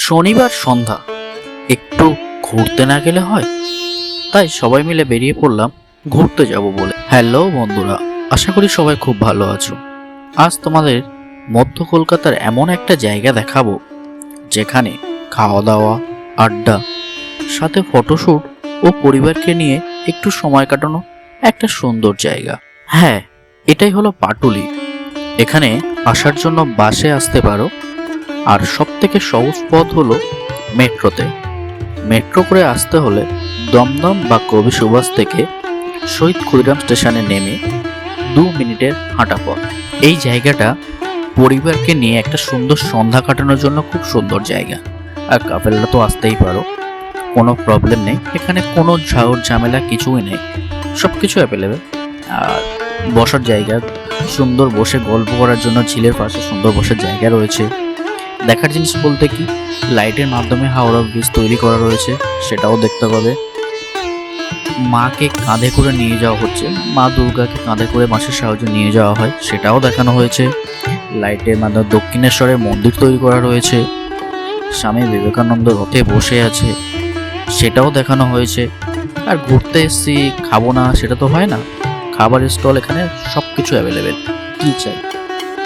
শনিবার সন্ধ্যা একটু ঘুরতে না গেলে হয়, তাই সবাই মিলে বেরিয়ে পড়লাম ঘুরতে যাব বলে। হ্যালো বন্ধুরা, আশা করি সবাই খুব ভালো আছো। আজ তোমাদের মধ্য কলকাতার এমন একটা জায়গা দেখাবো যেখানে খাওয়া দাওয়া, আড্ডা, সাথে ফটোশ্যুট ও পরিবারকে নিয়ে একটু সময় কাটানো একটা সুন্দর জায়গা। হ্যাঁ, এটাই হলো পাটুলি। এখানে আসার জন্য বাসে আসতে পারো, আর সব থেকে সহজ পথ হলো মেট্রোতে। মেট্রো করে আসতে হলে দমদম বা কবি সুভাষ থেকে শহীদ ক্ষুদিরাম স্টেশনে নেমে 2 মিনিটের হাঁটা পথ। এই জায়গাটা পরিবারকে নিয়ে একটা সুন্দর সন্ধ্যা কাটানোর জন্য খুব সুন্দর জায়গা। আর কাপেলরা তো আসতেই পারো, কোনো প্রবলেম নেই। এখানে কোনো ঝাউর ঝামেলা কিছুই নেই, সব কিছু অ্যাভেলেবেল। আর বসার জায়গা সুন্দর, বসে গল্প করার জন্য ঝিলের পাশে সুন্দর বসার জায়গা রয়েছে। দেখার জিনিস বলতে কি, লাইটের মাধ্যমে হাওড়া ব্রিজ তৈরি করা রয়েছে, সেটাও দেখতে পাবে। মাকে কাঁধে করে নিয়ে যাওয়া হচ্ছে, মা দুর্গাকে কাঁধে করে মাসের সাহায্যে নিয়ে যাওয়া হয়, সেটাও দেখানো হয়েছে। লাইটের মাধ্যমে দক্ষিণেশ্বরের মন্দির তৈরি করা রয়েছে, স্বামী বিবেকানন্দ রথে বসে আছে, সেটাও দেখানো হয়েছে। আর ঘুরতে এসছি, খাবো না সেটা তো হয় না, খাবারের স্টল এখানে সব কিছু অ্যাভেলেবেল, কী চাই।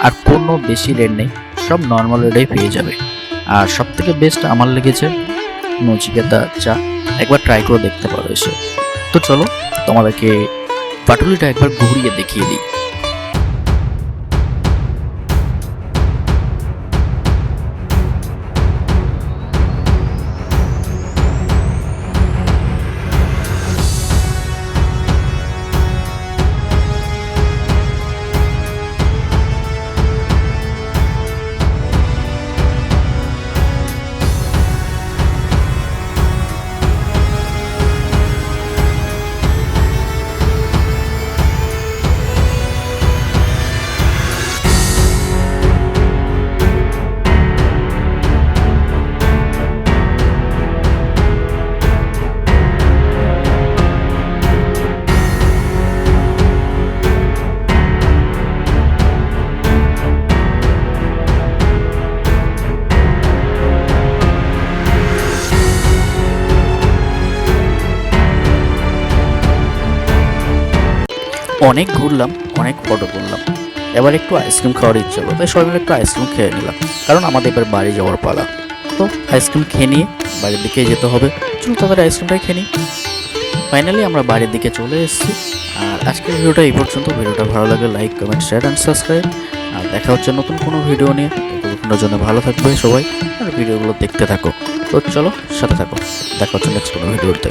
আর কোনো বেশি রেট নেই, সব নর্মাল রেটেই পেয়ে যাবে। আর সব থেকে বেস্ট আমার লেগেছে নচিকেতা চা, একবার ট্রাই করে দেখতে পারো এসে। তো চলো তোমাদেরকে পাটুলিটা একবার ঘুরিয়ে দেখিয়ে দিই। অনেক ঘুরলাম, অনেক ফটো তুললাম, এবার একটু আইসক্রিম খাওয়ার ইচ্ছে হলো, তাই সবাই মিলে একটু আইসক্রিম খেয়ে নিলাম, কারণ আমাদের এবার বাড়ি যাওয়ার পালা। তো আইসক্রিম খেয়ে নিয়ে বাড়ির দিকে যেতে হবে, চলো তাদের আইসক্রিমটাই খেয়ে নিই। ফাইনালি আমরা বাড়ির দিকে চলে এসেছি। আর আজকের ভিডিওটা এই পর্যন্ত। ভিডিওটা ভালো লাগে like, comment, share and subscribe. আর দেখা হচ্ছে নতুন কোনো ভিডিও নিয়ে। ততক্ষণের জন্য ভালো থাকবে সবাই, আর ভিডিওগুলো দেখতে থাকো। তো চলো সাথে থাকো, দেখা হচ্ছে নেক্সট কোনো ভিডিওতে।